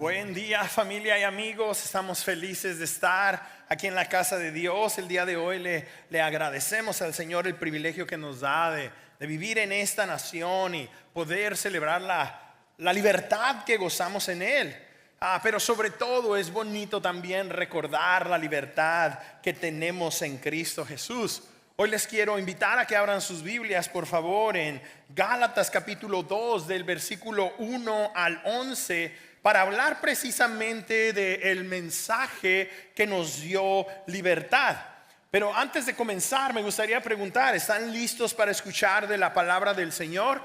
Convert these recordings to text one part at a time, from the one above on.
Buen día, familia y amigos. Estamos felices de estar aquí en la casa de Dios. El día de hoy le agradecemos al Señor el privilegio que nos da de vivir en esta nación y poder celebrar la libertad que gozamos en Él. Pero sobre todo es bonito también recordar la libertad que tenemos en Cristo Jesús. Hoy les quiero invitar a que abran sus Biblias, por favor, en Gálatas capítulo 2 del versículo 1 al 11, para hablar precisamente del mensaje que nos dio libertad. Pero antes de comenzar, me gustaría preguntar: ¿están listos para escuchar de la palabra del Señor?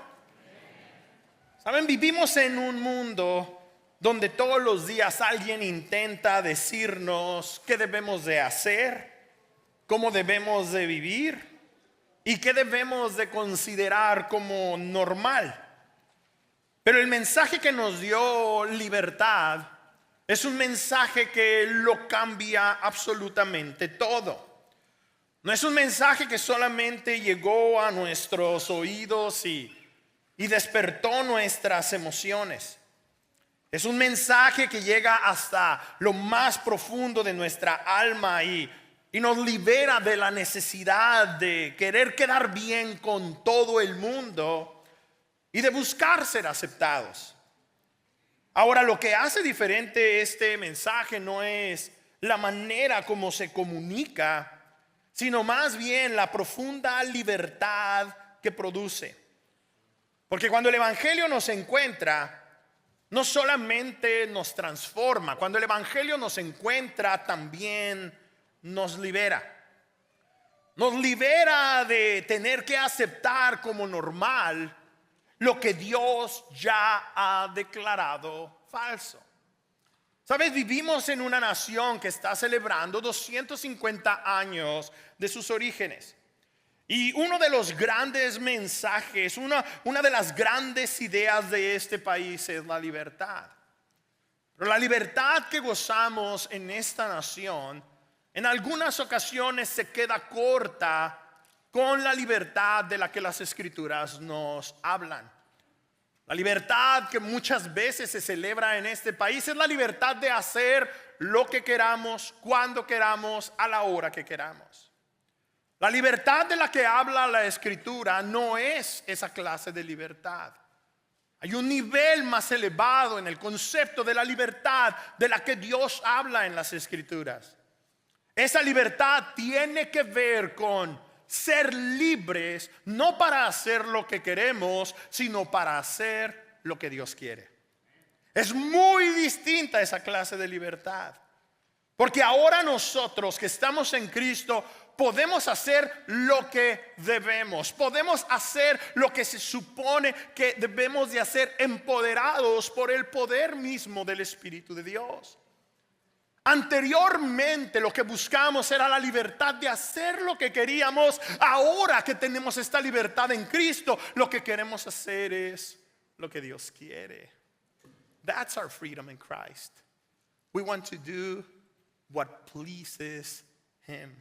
Saben, vivimos en un mundo donde todos los días alguien intenta decirnos qué debemos de hacer, cómo debemos de vivir y qué debemos de considerar como normal. Pero el mensaje que nos dio libertad es un mensaje que lo cambia absolutamente todo. No es un mensaje que solamente llegó a nuestros oídos y despertó nuestras emociones. Es un mensaje que llega hasta lo más profundo de nuestra alma y nos libera de la necesidad de querer quedar bien con todo el mundo y de buscar ser aceptados. Ahora, lo que hace diferente este mensaje no es la manera como se comunica, sino más bien la profunda libertad que produce. Porque cuando el evangelio nos encuentra, no solamente nos transforma, cuando el evangelio nos encuentra, también nos libera. Nos libera de tener que aceptar como normal lo que Dios ya ha declarado falso. Sabes, vivimos en una nación que está celebrando 250 años de sus orígenes. Y uno de los grandes mensajes, una de las grandes ideas de este país es la libertad. Pero la libertad que gozamos en esta nación en algunas ocasiones se queda corta con la libertad de la que las escrituras nos hablan. La libertad que muchas veces se celebra en este país es la libertad de hacer lo que queramos, cuando queramos, a la hora que queramos. La libertad de la que habla la escritura no es esa clase de libertad. Hay un nivel más elevado en el concepto de la libertad de la que Dios habla en las escrituras. Esa libertad tiene que ver con ser libres, no para hacer lo que queremos, sino para hacer lo que Dios quiere. Es muy distinta esa clase de libertad. Porque ahora nosotros que estamos en Cristo podemos hacer lo que debemos. Podemos hacer lo que se supone que debemos de hacer, empoderados por el poder mismo del Espíritu de Dios. Anteriormente lo que buscamos era la libertad de hacer lo que queríamos. Ahora que tenemos esta libertad en Cristo, lo que queremos hacer es lo que Dios quiere. That's our freedom in Christ. We want to do what pleases Him.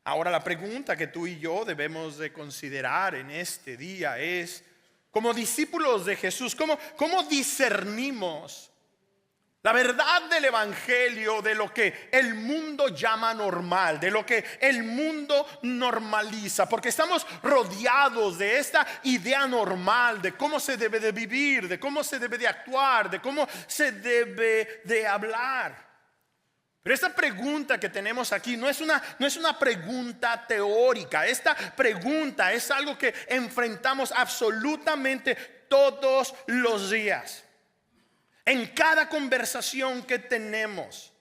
Ahora la pregunta que tú y yo debemos de considerar en este día es: como discípulos de Jesús, ¿cómo discernimos la verdad del evangelio de lo que el mundo llama normal, de lo que el mundo normaliza? Porque estamos rodeados de esta idea normal de cómo se debe de vivir, de cómo se debe de actuar, de cómo se debe de hablar. Pero esta pregunta que tenemos aquí no es una pregunta teórica. Esta pregunta es algo que enfrentamos absolutamente todos los días. En cada conversación que tenemos,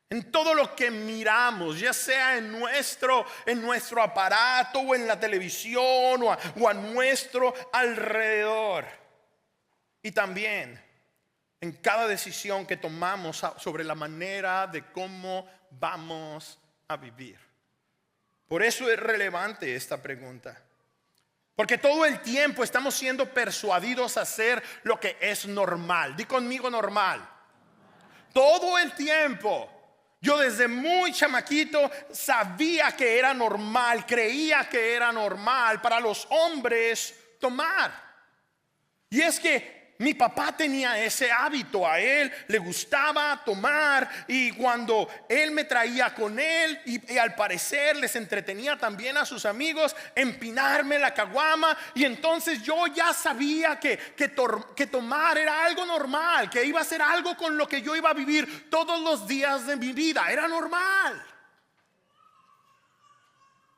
en todo lo que miramos, ya sea en nuestro aparato o en la televisión o a nuestro alrededor. Y también en cada decisión que tomamos sobre la manera de cómo vamos a vivir. Por eso es relevante esta pregunta. Porque todo el tiempo estamos siendo persuadidos a hacer lo que es normal. Di conmigo: normal. Todo el tiempo. Yo desde muy chamaquito sabía que era normal, creía que era normal para los hombres tomar. Y es que Mi papá tenía ese hábito, a él le gustaba tomar y cuando él me traía con él y al parecer les entretenía también a sus amigos, empinarme la caguama, y entonces yo ya sabía que tomar era algo normal, que iba a ser algo con lo que yo iba a vivir todos los días de mi vida, era normal.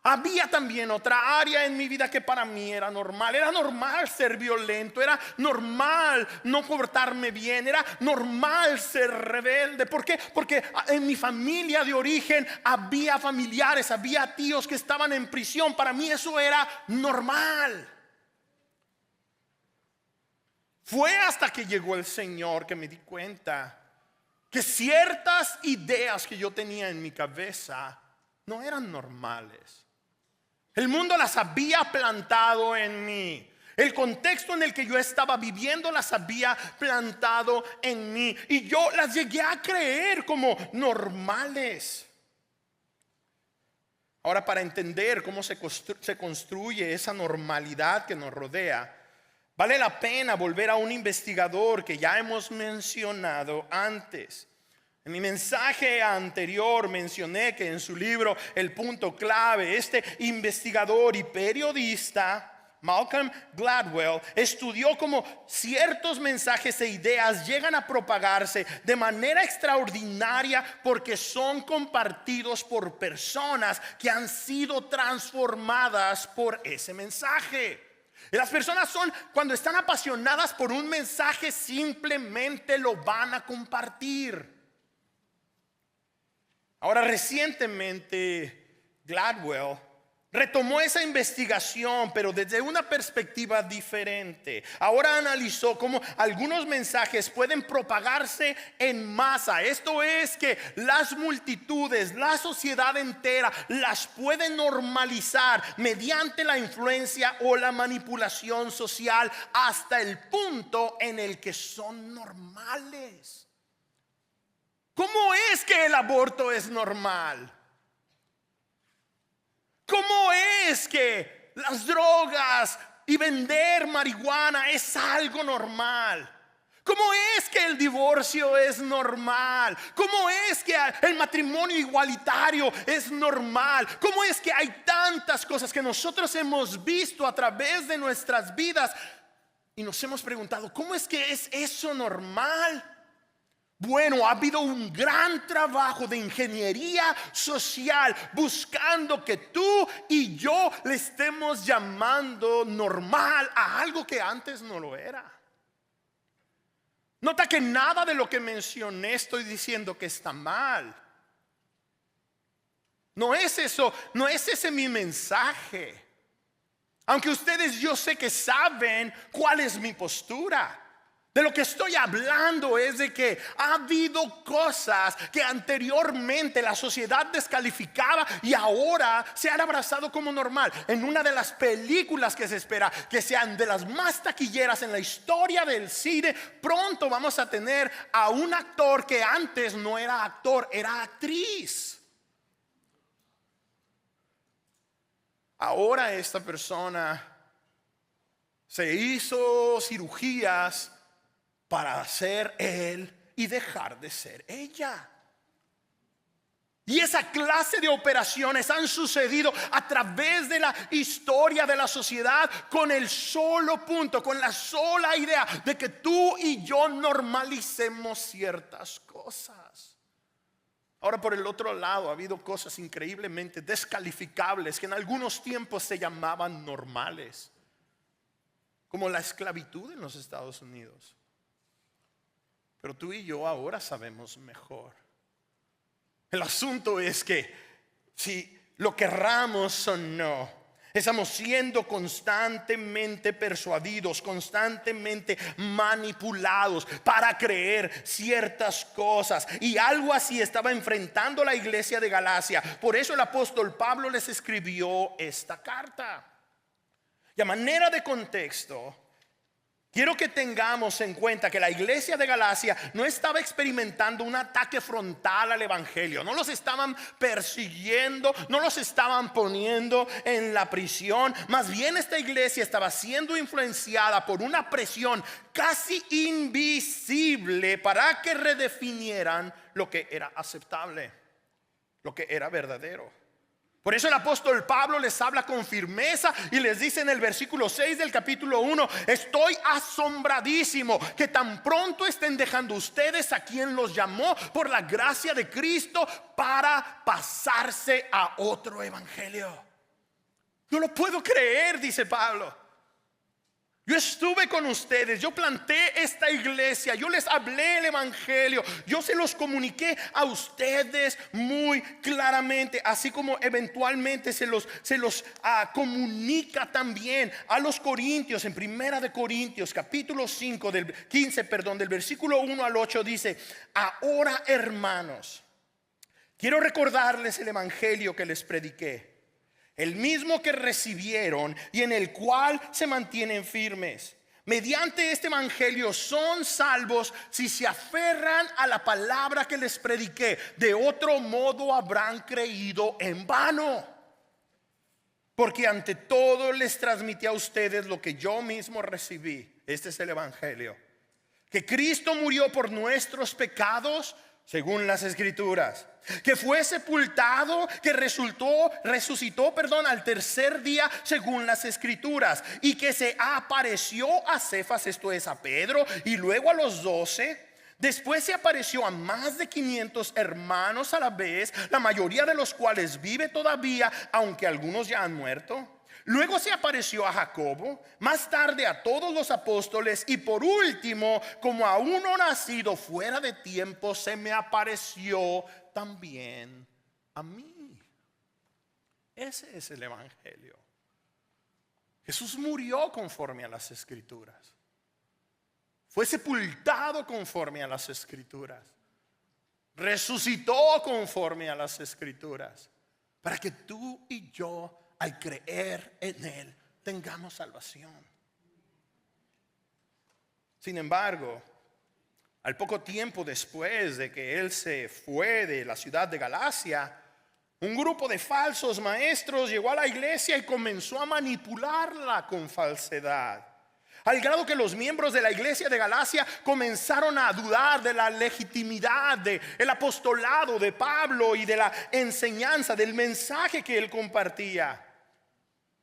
Había también otra área en mi vida que para mí era normal. Era normal ser violento, era normal no portarme bien, era normal ser rebelde. ¿Por qué? Porque en mi familia de origen había familiares, había tíos que estaban en prisión. Para mí eso era normal. Fue hasta que llegó el Señor que me di cuenta que ciertas ideas que yo tenía en mi cabeza no eran normales. El mundo las había plantado en mí. El contexto en el que yo estaba viviendo las había plantado en mí. Y yo las llegué a creer como normales. Ahora, para entender cómo se construye esa normalidad que nos rodea, vale la pena volver a un investigador que ya hemos mencionado antes. En mi mensaje anterior mencioné que en su libro El Punto Clave, este investigador y periodista Malcolm Gladwell estudió cómo ciertos mensajes e ideas llegan a propagarse de manera extraordinaria porque son compartidos por personas que han sido transformadas por ese mensaje. Y las personas cuando están apasionadas por un mensaje, simplemente lo van a compartir. Ahora, recientemente Gladwell retomó esa investigación, pero desde una perspectiva diferente. Ahora analizó cómo algunos mensajes pueden propagarse en masa. Esto es que las multitudes, la sociedad entera, las pueden normalizar mediante la influencia o la manipulación social hasta el punto en el que son normales. ¿Cómo es que el aborto es normal? ¿Cómo es que las drogas y vender marihuana es algo normal? ¿Cómo es que el divorcio es normal? ¿Cómo es que el matrimonio igualitario es normal? ¿Cómo es que hay tantas cosas que nosotros hemos visto a través de nuestras vidas y nos hemos preguntado, ¿cómo es que es eso normal? Bueno, ha habido un gran trabajo de ingeniería social buscando que tú y yo le estemos llamando normal a algo que antes no lo era. Nota que nada de lo que mencioné estoy diciendo que está mal. No es eso, no es ese mi mensaje. Aunque ustedes yo sé que saben cuál es mi postura. De lo que estoy hablando es de que ha habido cosas que anteriormente la sociedad descalificaba y ahora se han abrazado como normal. En una de las películas que se espera que sean de las más taquilleras en la historia del cine, pronto vamos a tener a un actor que antes no era actor, era actriz. Ahora esta persona se hizo cirugías para ser él y dejar de ser ella. Y esa clase de operaciones han sucedido a través de la historia de la sociedad con el solo punto, con la sola idea de que tú y yo normalicemos ciertas cosas. Ahora, por el otro lado, ha habido cosas increíblemente descalificables que en algunos tiempos se llamaban normales, como la esclavitud en los Estados Unidos. Pero tú y yo ahora sabemos mejor. El asunto es que si lo querramos o no, estamos siendo constantemente persuadidos, constantemente manipulados para creer ciertas cosas. Y algo así estaba enfrentando la iglesia de Galacia. Por eso el apóstol Pablo les escribió esta carta. Y a manera de contexto, Quiero que tengamos en cuenta que la iglesia de Galacia no estaba experimentando un ataque frontal al evangelio. No los estaban persiguiendo, no los estaban poniendo en la prisión. Más bien esta iglesia estaba siendo influenciada por una presión casi invisible para que redefinieran lo que era aceptable, lo que era verdadero. Por eso el apóstol Pablo les habla con firmeza y les dice en el versículo 6 del capítulo 1: estoy asombradísimo que tan pronto estén dejando ustedes a quien los llamó por la gracia de Cristo para pasarse a otro evangelio. No lo puedo creer, dice Pablo. Yo estuve con ustedes, yo planté esta iglesia, yo les hablé el evangelio, yo se los comuniqué a ustedes muy claramente, así como eventualmente se los comunica también a los corintios. En Primera de Corintios capítulo 5 del 15, del versículo 1 al 8 dice: ahora, hermanos, quiero recordarles el evangelio que les prediqué, el mismo que recibieron y en el cual se mantienen firmes. Mediante este evangelio son salvos si se aferran a la palabra que les prediqué. De otro modo habrán creído en vano. Porque ante todo les transmití a ustedes lo que yo mismo recibí. Este es el evangelio: que Cristo murió por nuestros pecados según las escrituras, que fue sepultado, que resucitó al tercer día según las escrituras, y que se apareció a Cefas, esto es a Pedro, y luego a los 12. Después se apareció a más de 500 hermanos a la vez, la mayoría de los cuales vive todavía, aunque algunos ya han muerto. Luego se apareció a Jacobo, más tarde a todos los apóstoles, y por último, como a uno nacido fuera de tiempo, se me apareció también a mí. Ese es el evangelio. Jesús murió conforme a las escrituras, fue sepultado conforme a las escrituras, resucitó conforme a las escrituras, para que tú y yo, al creer en Él, tengamos salvación. Sin embargo, al poco tiempo después de que Él se fue de la ciudad de Galacia, un grupo de falsos maestros llegó a la iglesia y comenzó a manipularla con falsedad, al grado que los miembros de la iglesia de Galacia comenzaron a dudar de la legitimidad del apostolado de Pablo y de la enseñanza, del mensaje que él compartía.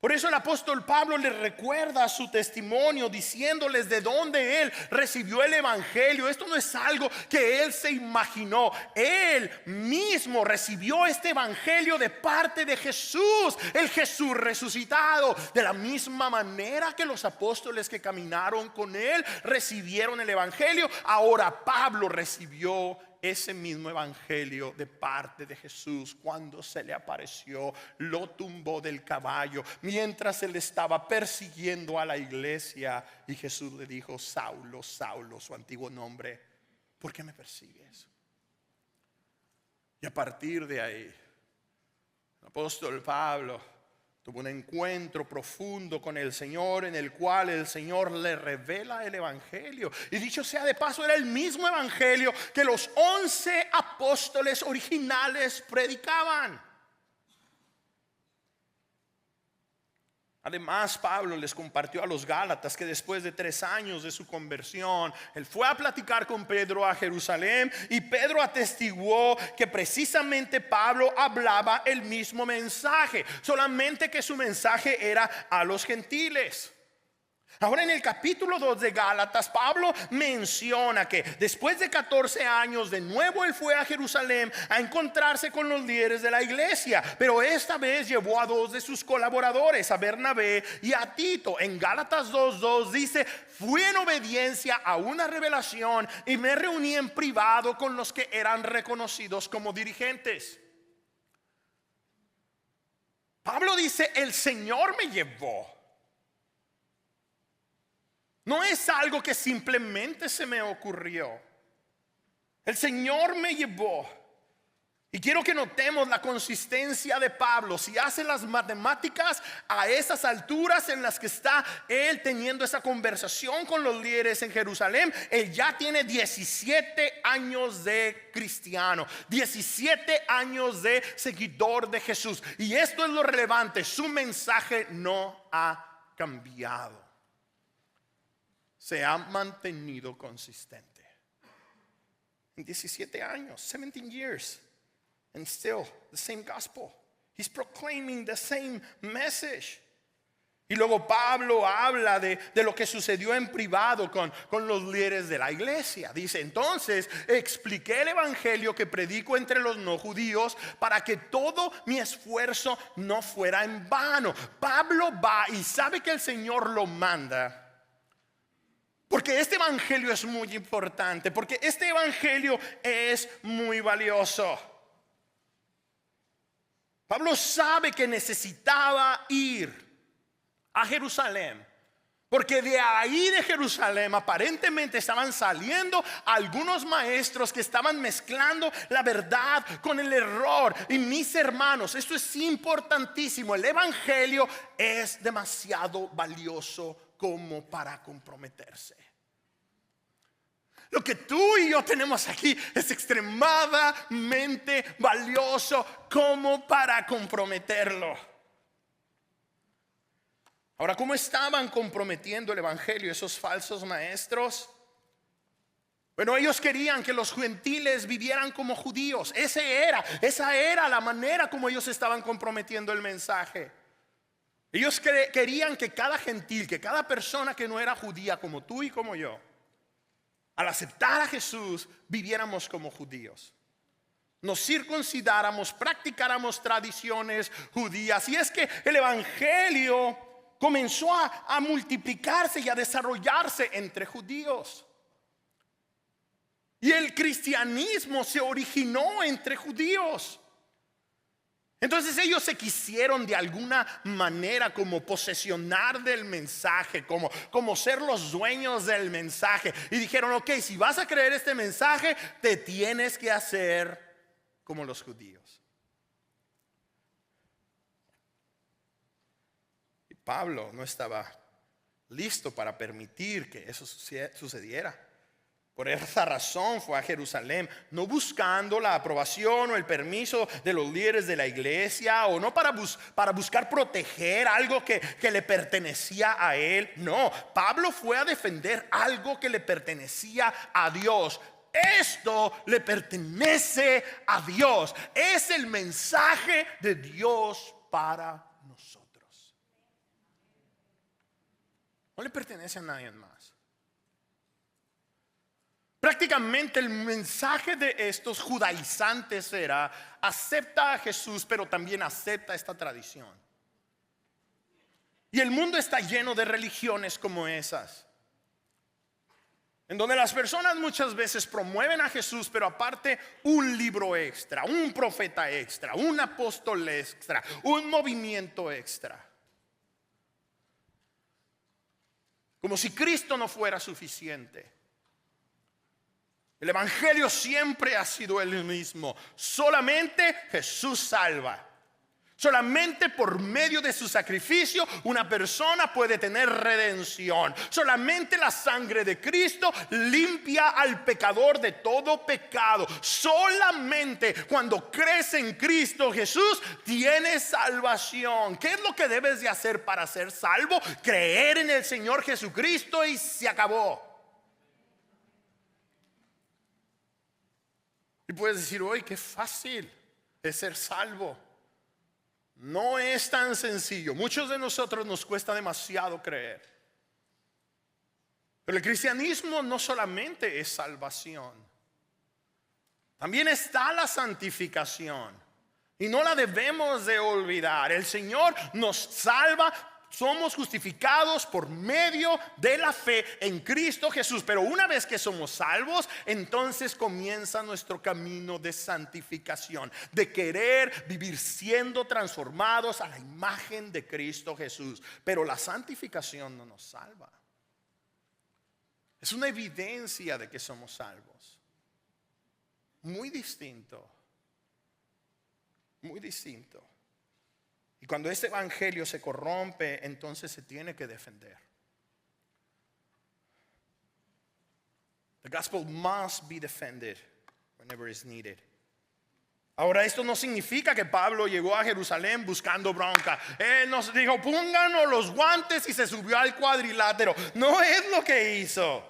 Por eso el apóstol Pablo les recuerda su testimonio, diciéndoles de dónde él recibió el evangelio. Esto no es algo que él se imaginó. Él mismo recibió este evangelio de parte de Jesús, el Jesús resucitado. De la misma manera que los apóstoles que caminaron con él recibieron el evangelio, ahora Pablo recibió ese mismo evangelio de parte de Jesús. Cuando se le apareció, lo tumbó del caballo mientras él estaba persiguiendo a la iglesia, y Jesús le dijo: Saulo, Saulo, su antiguo nombre, ¿por qué me persigues? Y a partir de ahí, el apóstol Pablo tuvo un encuentro profundo con el Señor, en el cual el Señor le revela el evangelio. Y dicho sea de paso, era el mismo evangelio que los 11 apóstoles originales predicaban. Además, Pablo les compartió a los Gálatas que después de 3 años de su conversión, él fue a platicar con Pedro a Jerusalén, y Pedro atestiguó que precisamente Pablo hablaba el mismo mensaje, solamente que su mensaje era a los gentiles. Ahora, en el capítulo 2 de Gálatas, Pablo menciona que después de 14 años de nuevo él fue a Jerusalén a encontrarse con los líderes de la iglesia, pero esta vez llevó a 2 de sus colaboradores, a Bernabé y a Tito. En Gálatas 2:2 dice: fui en obediencia a una revelación y me reuní en privado con los que eran reconocidos como dirigentes. Pablo dice: el Señor me llevó. No es algo que simplemente se me ocurrió. El Señor me llevó. Y quiero que notemos la consistencia de Pablo. Si hace las matemáticas a esas alturas en las que está él teniendo esa conversación con los líderes en Jerusalén, él ya tiene 17 años de cristiano, 17 años de seguidor de Jesús. Y esto es lo relevante, su mensaje no ha cambiado. Se ha mantenido consistente. En 17 años, 17 years. And still the same gospel. He's proclaiming the same message. Y luego Pablo habla de lo que sucedió en privado con los líderes de la iglesia. Dice, entonces expliqué el evangelio que predico entre los no judíos para que todo mi esfuerzo no fuera en vano. Pablo va y sabe que el Señor lo manda. Porque este evangelio es muy importante. Porque este evangelio es muy valioso. Pablo sabe que necesitaba ir a Jerusalén, porque de ahí de Jerusalén aparentemente estaban saliendo algunos maestros que estaban mezclando la verdad con el error. Y mis hermanos, esto es importantísimo. El evangelio es demasiado valioso como para comprometerse. Lo que tú y yo tenemos aquí es extremadamente valioso como para comprometerlo. Ahora, ¿cómo estaban comprometiendo el evangelio esos falsos maestros? Bueno, ellos querían que los gentiles vivieran como judíos. Esa era la manera como ellos estaban comprometiendo el mensaje. Ellos querían que cada gentil, que cada persona que no era judía como tú y como yo, al aceptar a Jesús, viviéramos como judíos. Nos circuncidáramos, practicáramos tradiciones judías. Y es que el evangelio comenzó a multiplicarse y a desarrollarse entre judíos. Y el cristianismo se originó entre judíos. Entonces ellos se quisieron de alguna manera como posesionar del mensaje, como ser los dueños del mensaje. Y dijeron, ok, si vas a creer este mensaje, te tienes que hacer como los judíos. Y Pablo no estaba listo para permitir que eso sucediera. Por esa razón fue a Jerusalén, no buscando la aprobación o el permiso de los líderes de la iglesia, o no para buscar proteger algo que le pertenecía a él. No, Pablo fue a defender algo que le pertenecía a Dios. Esto le pertenece a Dios. Es el mensaje de Dios para nosotros. No le pertenece a nadie más. Prácticamente el mensaje de estos judaizantes era: acepta a Jesús, pero también acepta esta tradición. Y el mundo está lleno de religiones como esas, en donde las personas muchas veces promueven a Jesús, pero aparte un libro extra, un profeta extra, un apóstol extra, un movimiento extra. Como si Cristo no fuera suficiente. El evangelio siempre ha sido el mismo. Solamente Jesús salva. Solamente por medio de su sacrificio una persona puede tener redención. Solamente la sangre de Cristo limpia al pecador de todo pecado. Solamente cuando crees en Cristo Jesús tienes salvación. ¿Qué es lo que debes de hacer para ser salvo? Creer en el Señor Jesucristo y se acabó. Y puedes decir, hoy qué fácil es ser salvo. No es tan sencillo. Muchos de nosotros nos cuesta demasiado creer. Pero el cristianismo no solamente es salvación, también está la santificación. Y no la debemos de olvidar. El Señor nos salva. Somos justificados por medio de la fe en Cristo Jesús. Pero una vez que somos salvos, entonces comienza nuestro camino de santificación, de querer vivir siendo transformados a la imagen de Cristo Jesús. Pero la santificación no nos salva. Es una evidencia de que somos salvos. Muy distinto muy distinto. Y cuando este evangelio se corrompe, entonces se tiene que defender. The gospel must be defended whenever it's needed. Ahora, esto no significa que Pablo llegó a Jerusalén buscando bronca. Él nos dijo, pónganos los guantes, y se subió al cuadrilátero. No es lo que hizo.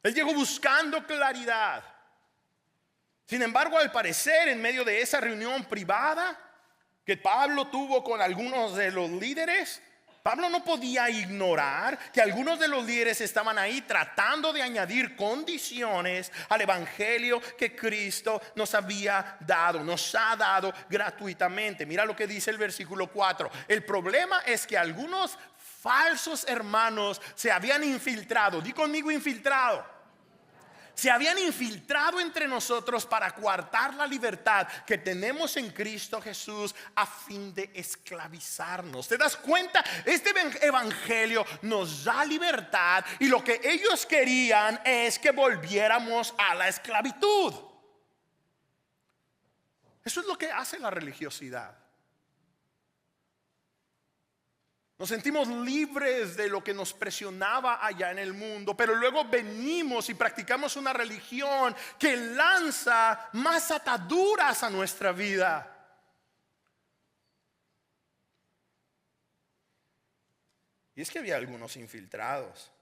Él llegó buscando claridad. Sin embargo, al parecer, en medio de esa reunión privada que Pablo tuvo con algunos de los líderes, Pablo no podía ignorar que algunos de los líderes estaban ahí tratando de añadir condiciones al evangelio que Cristo nos había dado, nos ha dado gratuitamente. Mira lo que dice el versículo 4. El problema es que algunos falsos hermanos se habían infiltrado. Di conmigo, infiltrado. Se habían infiltrado entre nosotros para coartar la libertad que tenemos en Cristo Jesús a fin de esclavizarnos. ¿Te das cuenta? Este evangelio nos da libertad, y lo que ellos querían es que volviéramos a la esclavitud. Eso es lo que hace la religiosidad. Nos sentimos libres de lo que nos presionaba allá en el mundo, pero luego venimos y practicamos una religión que lanza más ataduras a nuestra vida. Y es que había algunos infiltrados.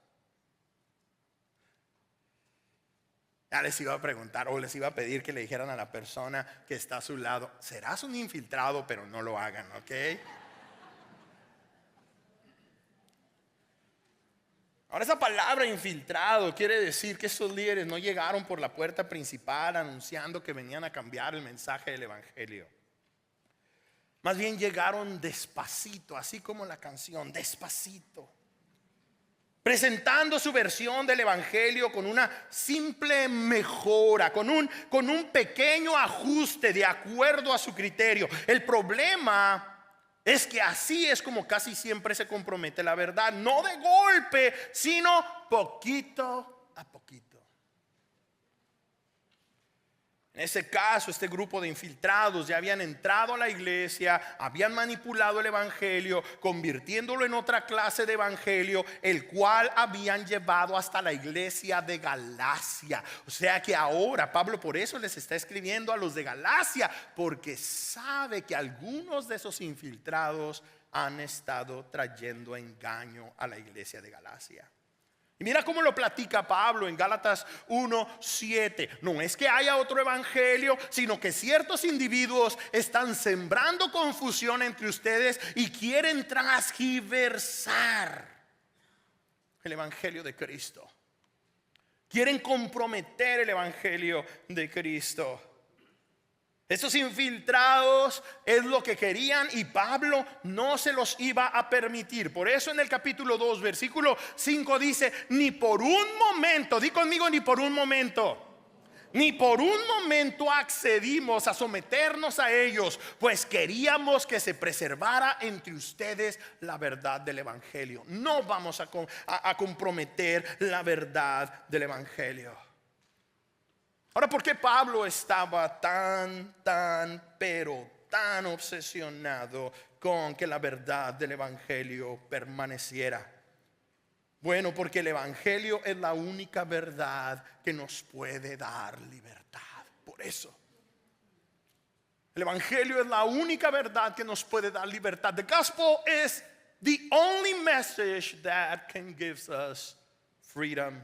Ya les iba a preguntar, o les iba a pedir que le dijeran a la persona que está a su lado: serás un infiltrado, pero no lo hagan, ¿ok? Ahora, esa palabra infiltrado quiere decir que estos líderes no llegaron por la puerta principal anunciando que venían a cambiar el mensaje del evangelio. Más bien llegaron despacito, así como la canción, despacito, presentando su versión del evangelio con una simple mejora, con un pequeño ajuste de acuerdo a su criterio. El problema es que así es como casi siempre se compromete la verdad, no de golpe, sino poquito a poquito. En ese caso, este grupo de infiltrados ya habían entrado a la iglesia, habían manipulado el evangelio, convirtiéndolo en otra clase de evangelio, el cual habían llevado hasta la iglesia de Galacia. O sea que ahora Pablo por eso les está escribiendo a los de Galacia, porque sabe que algunos de esos infiltrados han estado trayendo engaño a la iglesia de Galacia. Y mira cómo lo platica Pablo en Gálatas 1:7. No es que haya otro evangelio, sino que ciertos individuos están sembrando confusión entre ustedes y quieren transgiversar el evangelio de Cristo. Quieren comprometer el evangelio de Cristo. Estos infiltrados es lo que querían, y Pablo no se los iba a permitir. Por eso en el capítulo 2, versículo 5 dice: ni por un momento, di conmigo, ni por un momento, ni por un momento accedimos a someternos a ellos, pues queríamos que se preservara entre ustedes la verdad del evangelio. No vamos a comprometer la verdad del evangelio. Ahora, ¿por qué Pablo estaba pero tan obsesionado con que la verdad del evangelio permaneciera? Bueno, porque el evangelio es la única verdad que nos puede dar libertad. Por eso, el evangelio es la única verdad que nos puede dar libertad. The gospel is the only message that can give us freedom.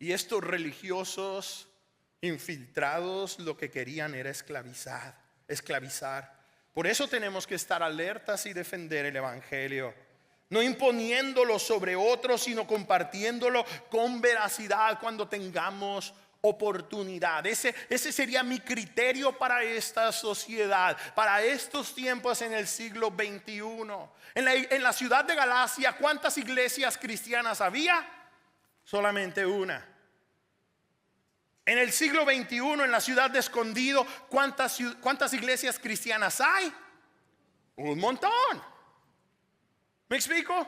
Y estos religiosos infiltrados lo que querían era esclavizar. Por eso tenemos que estar alertas y defender el evangelio, no imponiéndolo sobre otros, sino compartiéndolo con veracidad cuando tengamos oportunidad. Ese sería mi criterio para esta sociedad, para estos tiempos en el siglo XXI. En la ciudad de Galacia, ¿cuántas iglesias cristianas había? Solamente una. En el siglo XXI, en la ciudad de Escondido, ¿cuántas iglesias cristianas hay? Un montón. ¿Me explico?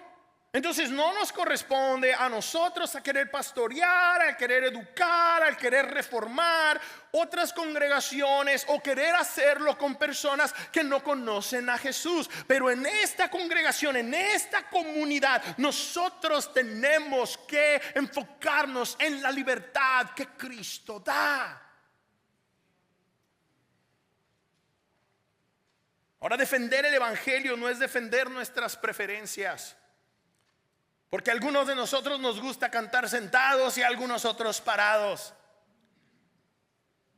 Entonces no nos corresponde a nosotros a querer pastorear, a querer educar, a querer reformar otras congregaciones o querer hacerlo con personas que no conocen a Jesús. Pero en esta congregación, en esta comunidad, nosotros tenemos que enfocarnos en la libertad que Cristo da. Ahora, defender el evangelio no es defender nuestras preferencias. Porque a algunos de nosotros nos gusta cantar sentados y a algunos otros parados.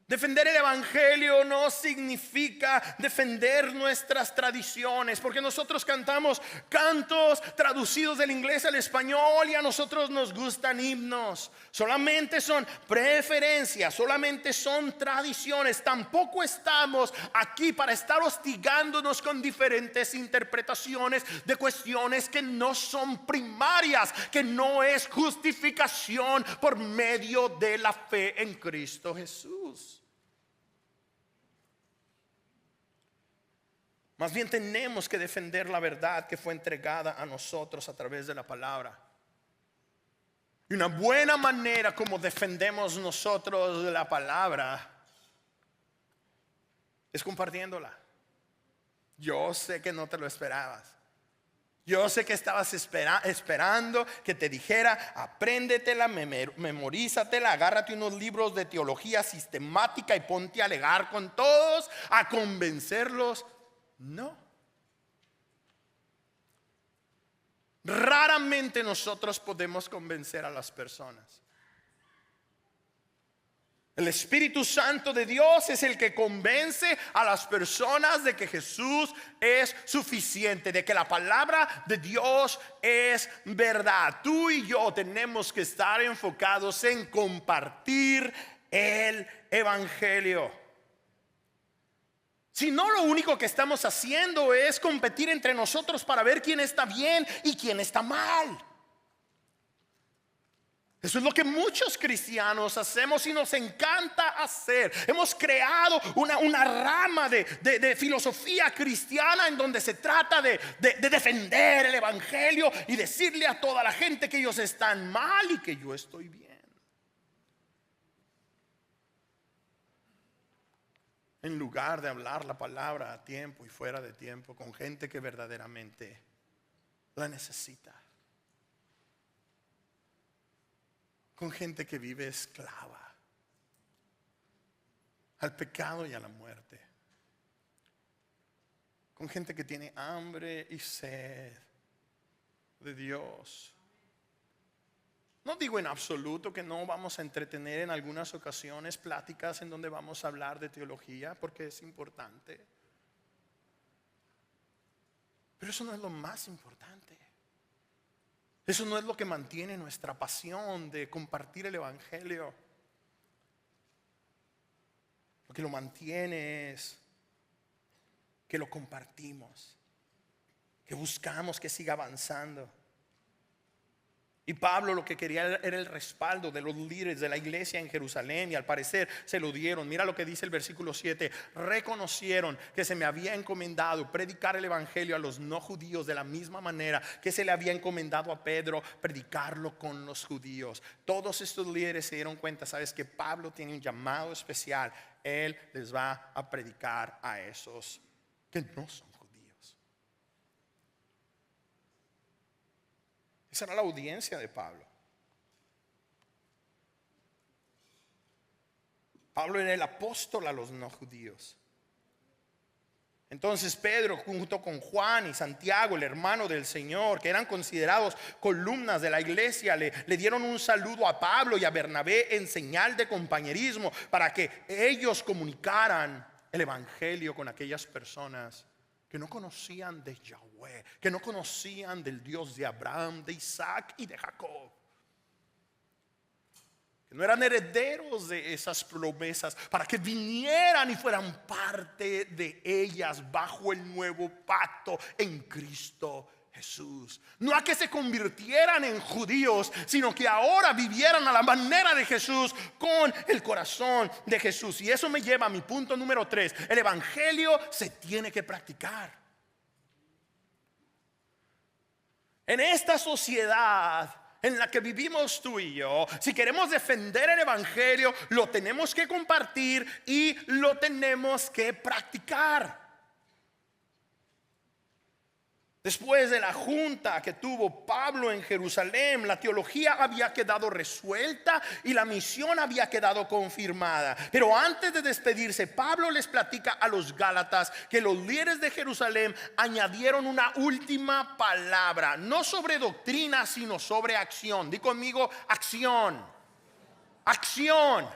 Defender el evangelio no significa defender nuestras tradiciones, porque nosotros cantamos cantos traducidos del inglés al español y a nosotros nos gustan himnos. Solamente son preferencias, solamente son tradiciones. Tampoco estamos aquí para estar hostigándonos con diferentes interpretaciones de cuestiones que no son primarias, que no es justificación por medio de la fe en Cristo Jesús. Más bien tenemos que defender la verdad que fue entregada a nosotros a través de la palabra. Y una buena manera como defendemos nosotros la palabra es compartiéndola. Yo sé que no te lo esperabas. Yo sé que estabas esperando que te dijera: apréndetela, memorízatela, agárrate unos libros de teología sistemática y ponte a alegar con todos, a convencerlos. No. Raramente nosotros podemos convencer a las personas. El Espíritu Santo de Dios es el que convence a las personas de que Jesús es suficiente, de que la palabra de Dios es verdad. Tú y yo tenemos que estar enfocados en compartir el evangelio. Si no, lo único que estamos haciendo es competir entre nosotros para ver quién está bien y quién está mal. Eso es lo que muchos cristianos hacemos y nos encanta hacer. Hemos creado una rama de filosofía cristiana en donde se trata de defender el evangelio y decirle a toda la gente que ellos están mal y que yo estoy bien. En lugar de hablar la palabra a tiempo y fuera de tiempo con gente que verdaderamente la necesita. Con gente que vive esclava al pecado y a la muerte. Con gente que tiene hambre y sed de Dios. No digo en absoluto que no vamos a entretener en algunas ocasiones pláticas en donde vamos a hablar de teología, porque es importante. Pero eso no es lo más importante. Eso no es lo que mantiene nuestra pasión de compartir el evangelio. Lo que lo mantiene es que lo compartimos, que buscamos que siga avanzando. Y Pablo lo que quería era el respaldo de los líderes de la iglesia en Jerusalén, y al parecer se lo dieron. Mira lo que dice el versículo 7: reconocieron que se me había encomendado predicar el evangelio a los no judíos de la misma manera que se le había encomendado a Pedro predicarlo con los judíos. Todos estos líderes se dieron cuenta: sabes que Pablo tiene un llamado especial. Él les va a predicar a esos que no son judíos. Esa era la audiencia de Pablo. Pablo era el apóstol a los no judíos. Entonces Pedro, junto con Juan y Santiago, el hermano del Señor, que eran considerados columnas de la iglesia, le dieron un saludo a Pablo y a Bernabé en señal de compañerismo, para que ellos comunicaran el evangelio con aquellas personas que no conocían de Yahweh, que no conocían del Dios de Abraham, de Isaac y de Jacob, que no eran herederos de esas promesas, para que vinieran y fueran parte de ellas bajo el nuevo pacto en Cristo Jesús. No a que se convirtieran en judíos, sino que ahora vivieran a la manera de Jesús, con el corazón de Jesús. Y eso me lleva a mi punto número 3. El evangelio se tiene que practicar. En esta sociedad en la que vivimos tú y yo, si queremos defender el evangelio, lo tenemos que compartir y lo tenemos que practicar. Después de la junta que tuvo Pablo en Jerusalén, la teología había quedado resuelta y la misión había quedado confirmada. Pero antes de despedirse, Pablo les platica a los Gálatas que los líderes de Jerusalén añadieron una última palabra, no sobre doctrina, sino sobre acción. Di conmigo, acción. Acción.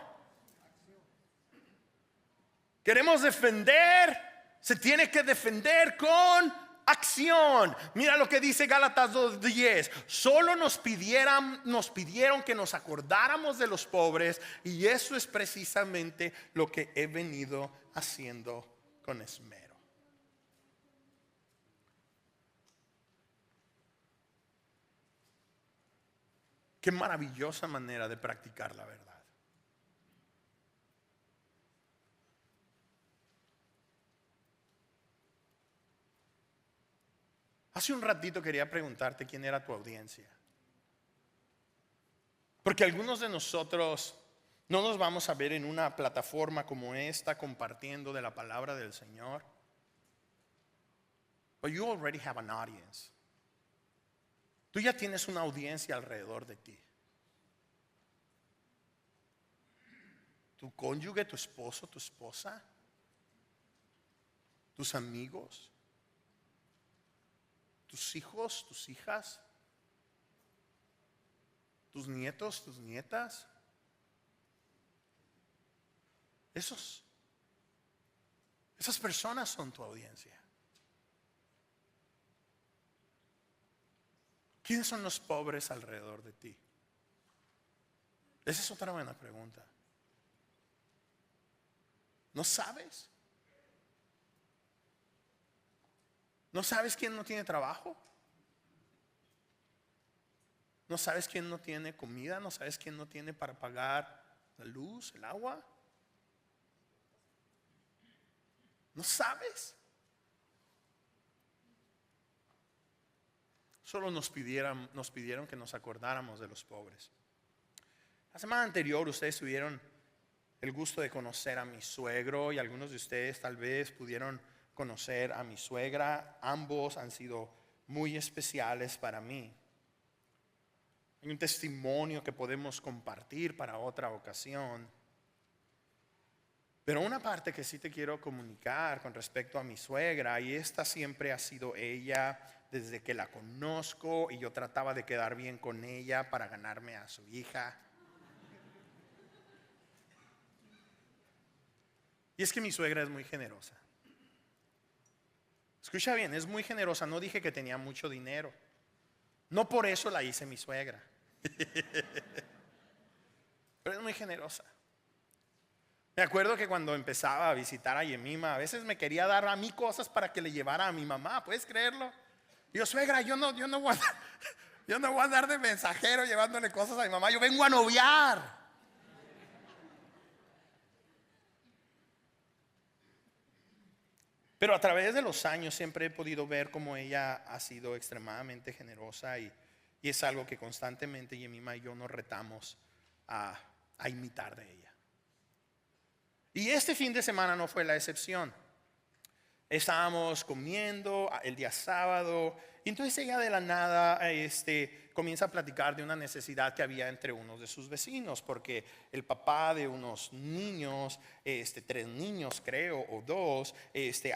Queremos defender, se tiene que defender con acción. Mira lo que dice Gálatas 2:10. Solo nos pidieron que nos acordáramos de los pobres, y eso es precisamente lo que he venido haciendo con esmero. Qué maravillosa manera de practicar la verdad. Hace un ratito quería preguntarte quién era tu audiencia. Porque algunos de nosotros no nos vamos a ver en una plataforma como esta compartiendo de la palabra del Señor. But you already have an audience. Tú ya tienes una audiencia alrededor de ti. Tu cónyuge, tu esposo, tu esposa, tus amigos, tus hijos, tus hijas, tus nietos, tus nietas. Esas personas son tu audiencia. ¿Quiénes son los pobres alrededor de ti? Esa es otra buena pregunta. ¿No sabes? ¿No sabes quién no tiene trabajo? ¿No sabes quién no tiene comida? ¿No sabes quién no tiene para pagar la luz, el agua? ¿No sabes? Solo nos pidieron que nos acordáramos de los pobres. La semana anterior ustedes tuvieron el gusto de conocer a mi suegro, y algunos de ustedes tal vez pudieron conocer a mi suegra. Ambos han sido muy especiales para mí. Hay un testimonio que podemos compartir para otra ocasión. Pero una parte que sí te quiero comunicar con respecto a mi suegra, y esta siempre ha sido ella desde que la conozco, y yo trataba de quedar bien con ella para ganarme a su hija. Y es que mi suegra es muy generosa. Escucha bien, es muy generosa. No dije que tenía mucho dinero. No por eso la hice mi suegra. Pero es muy generosa. Me acuerdo que cuando empezaba a visitar a Yemima, a veces me quería dar a mí cosas para que le llevara a mi mamá. ¿Puedes creerlo? Y yo, suegra, yo no voy a andar de mensajero llevándole cosas a mi mamá. Yo vengo a noviar. Pero a través de los años siempre he podido ver cómo ella ha sido extremadamente generosa, y es algo que constantemente Yemima y yo nos retamos a imitar de ella. Y este fin de semana no fue la excepción. Estábamos comiendo el día sábado, y entonces ella de la nada comienza a platicar de una necesidad que había entre unos de sus vecinos, porque el papá de unos niños, 3 niños creo, o 2,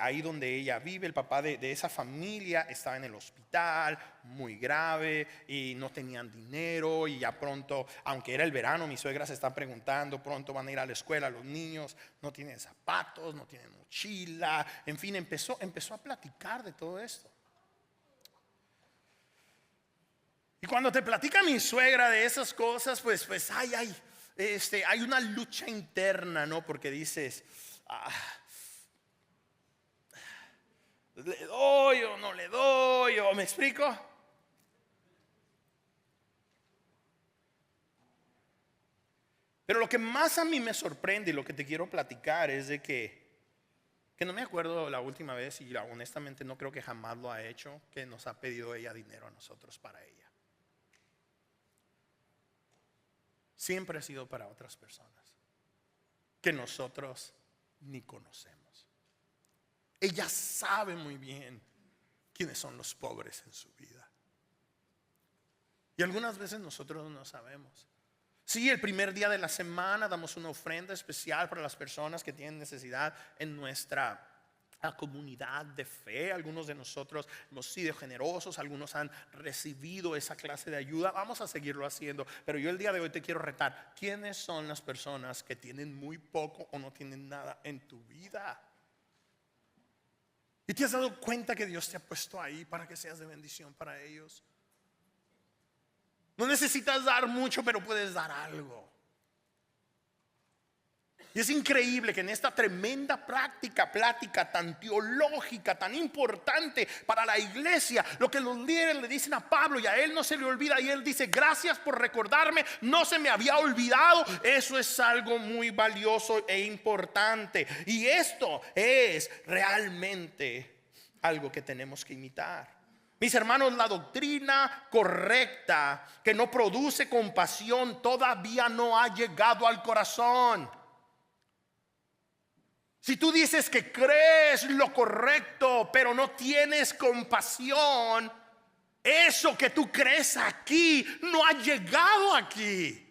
ahí donde ella vive, el papá de esa familia estaba en el hospital, muy grave, y no tenían dinero, y ya pronto, aunque era el verano, mi suegra se está preguntando, pronto van a ir a la escuela los niños, no tienen zapatos, no tienen mochila, en fin, empezó a platicar de todo esto. Y cuando te platica mi suegra de esas cosas, pues hay una lucha interna, ¿no? Porque dices, ¿le doy o no le doy? ¿O me explico? Pero lo que más a mí me sorprende y lo que te quiero platicar es de que que no me acuerdo la última vez, y honestamente no creo que jamás lo ha hecho, que nos ha pedido ella dinero a nosotros para ella. Siempre ha sido para otras personas que nosotros ni conocemos. Ella sabe muy bien quiénes son los pobres en su vida. Y algunas veces nosotros no sabemos. Sí, el primer día de la semana damos una ofrenda especial para las personas que tienen necesidad en nuestra comunidad de fe. Algunos de nosotros hemos sido generosos, algunos han recibido esa clase de ayuda. Vamos a seguirlo haciendo, pero yo el día de hoy te quiero retar: ¿quiénes son las personas que tienen muy poco o no tienen nada en tu vida? ¿Y te has dado cuenta que Dios te ha puesto ahí para que seas de bendición para ellos? No necesitas dar mucho, pero puedes dar algo. Y es increíble que en esta tremenda plática tan teológica, tan importante para la iglesia, lo que los líderes le dicen a Pablo, y a él no se le olvida, y él dice: gracias por recordarme, no se me había olvidado. Eso es algo muy valioso e importante, y esto es realmente algo que tenemos que imitar. Mis hermanos, la doctrina correcta que no produce compasión todavía no ha llegado al corazón. Si tú dices que crees lo correcto, pero no tienes compasión, eso que tú crees aquí no ha llegado aquí.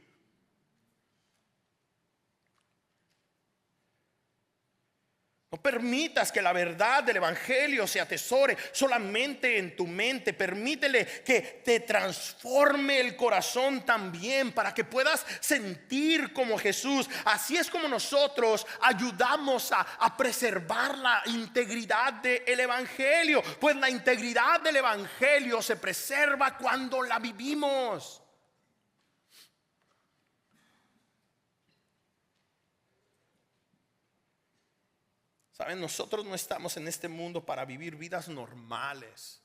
No permitas que la verdad del evangelio se atesore solamente en tu mente. Permítele que te transforme el corazón también, para que puedas sentir como Jesús. Así es como nosotros ayudamos a preservar la integridad del evangelio, pues la integridad del evangelio se preserva cuando la vivimos. Saben, nosotros no estamos en este mundo para vivir vidas normales,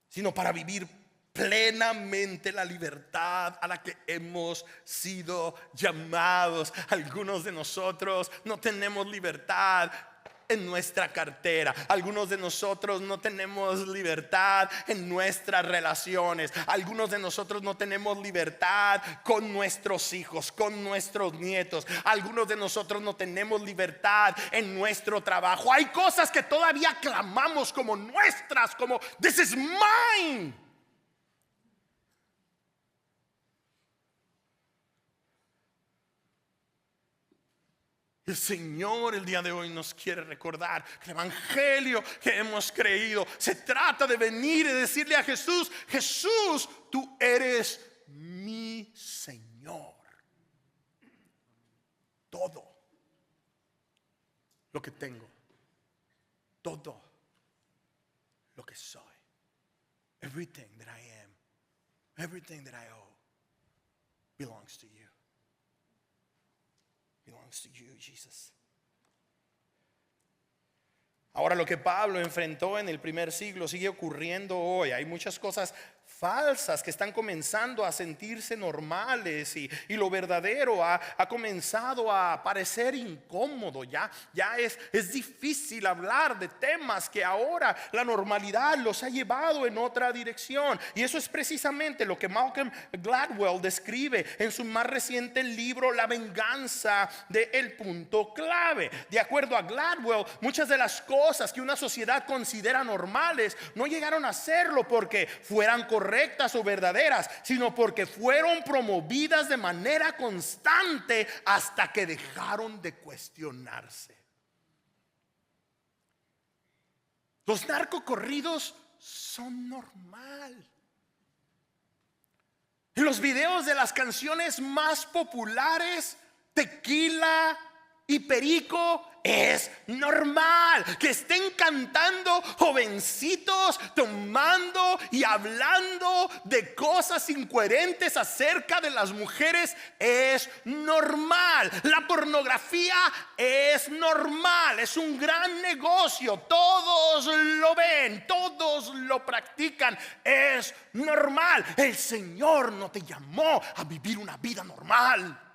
sino para vivir plenamente la libertad a la que hemos sido llamados. Algunos de nosotros no tenemos libertad en nuestra cartera. Algunos de nosotros no tenemos libertad en nuestras relaciones. Algunos de nosotros no tenemos libertad con nuestros hijos, con nuestros nietos. Algunos de nosotros no tenemos libertad en nuestro trabajo. Hay cosas que todavía clamamos como nuestras, como "this is mine". El Señor el día de hoy nos quiere recordar que el evangelio que hemos creído se trata de venir y decirle a Jesús: Jesús, tú eres mi Señor. Todo lo que tengo, todo lo que soy, everything that I am, everything that I owe belongs to you. Belongs to you, Jesus. Ahora, lo que Pablo enfrentó en el primer siglo sigue ocurriendo hoy. Hay muchas cosas falsas que están comenzando a sentirse normales, y lo verdadero ha comenzado a parecer incómodo. Ya es difícil hablar de temas que ahora la normalidad los ha llevado en otra dirección. Y eso es precisamente lo que Malcolm Gladwell describe en su más reciente libro, La venganza del punto clave. De acuerdo a Gladwell, muchas de las cosas que una sociedad considera normales no llegaron a serlo porque fueran correctas o verdaderas, sino porque fueron promovidas de manera constante hasta que dejaron de cuestionarse. Los narcocorridos son normal. En los videos de las canciones más populares, Tequila y Perico, es normal que estén cantando jovencitos tomando y hablando de cosas incoherentes acerca de las mujeres. Es normal. La pornografía es normal. Es un gran negocio. Todos lo ven, todos lo practican. Es normal. El Señor no te llamó a vivir una vida normal.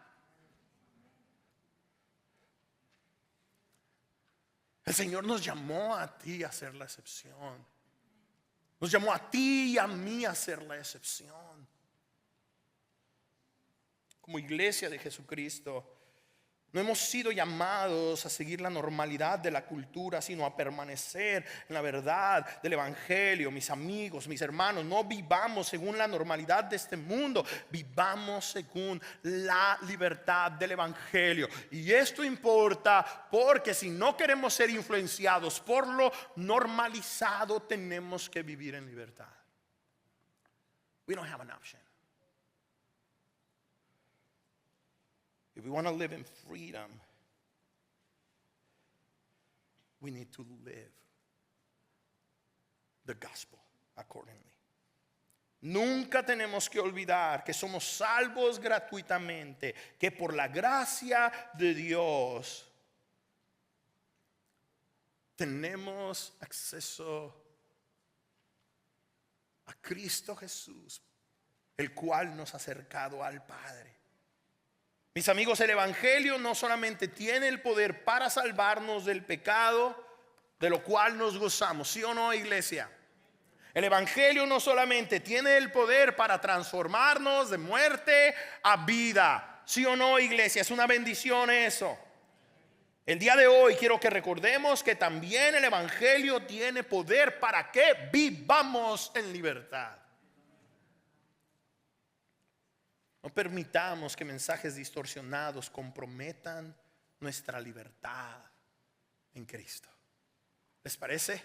El Señor nos llamó a ti a ser la excepción. Nos llamó a ti y a mí a ser la excepción. Como iglesia de Jesucristo, no hemos sido llamados a seguir la normalidad de la cultura, sino a permanecer en la verdad del evangelio. Mis amigos, mis hermanos, no vivamos según la normalidad de este mundo, vivamos según la libertad del evangelio. Y esto importa porque si no queremos ser influenciados por lo normalizado, tenemos que vivir en libertad. We don't have an option. If we want to live in freedom, we need to live the gospel accordingly. Nunca tenemos que olvidar que somos salvos gratuitamente, que por la gracia de Dios tenemos acceso a Cristo Jesús, el cual nos ha acercado al Padre. Mis amigos, el evangelio no solamente tiene el poder para salvarnos del pecado, de lo cual nos gozamos, ¿sí o no, iglesia? El evangelio no solamente tiene el poder para transformarnos de muerte a vida, ¿sí o no, iglesia? Es una bendición eso. El día de hoy quiero que recordemos que también el evangelio tiene poder para que vivamos en libertad. No permitamos que mensajes distorsionados comprometan nuestra libertad en Cristo. ¿Les parece?